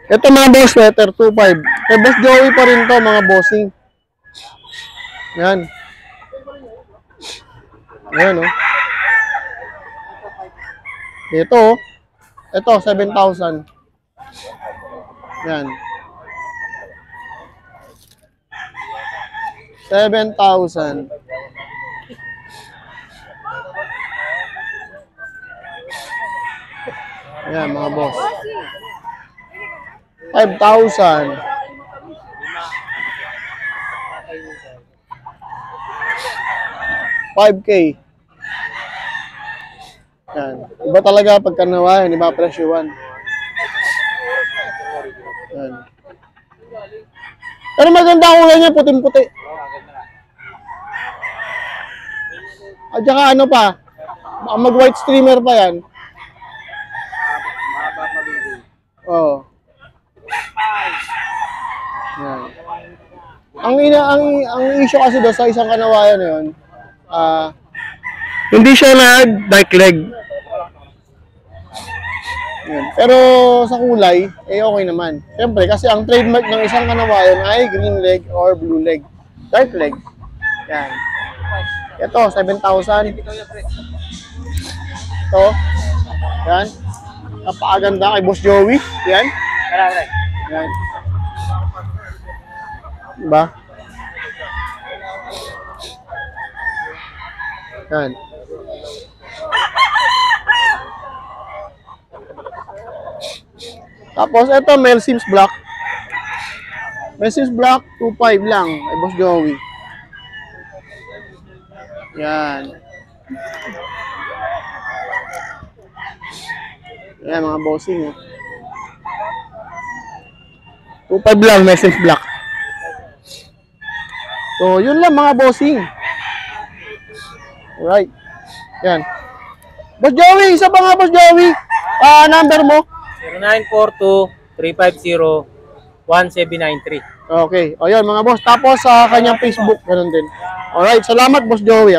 Ito mga boss, sweater 2.5. Kay Boss Joey pa rin to mga bossing. Yan. Ayan oh. Ito oh. Ito 7,000. Yan. 7,000. Ayan mga boss. 5,000. 5K. Yan. Iba talaga pagka nawayan, iba presyuan. Yan. Pero maganda ang kulay niya, puting-puti. At saka ano pa, mag-white streamer pa yan. Oo. Yan. Ang issue kasi doon sa isang kanawayan na yun, hindi siya dark leg. Yan. Pero sa kulay, okay naman. Siyempre, kasi ang trademark ng isang kanawayan ay green leg or blue leg. Dark leg. Yan. Ito, 7,000. Ito. Yan. Napakaganda kay Boss Joey. Yan. Yan. Diba? Yan. Tapos, ito, Mel Sims Black. Mel Sims Black, 2.5 lang. Ay, Boss Joey. Yan. Yan, mga bossing. 2.5 lang, Mel Sims Black. So, yun lang mga bossing. Alright. Yan. Boss Joey, isa pa nga, Boss Joey. Number mo? 0942-350-1793. Okay. O yun mga boss. Tapos sa kanyang Facebook, ganun din. Alright. Salamat Boss Joey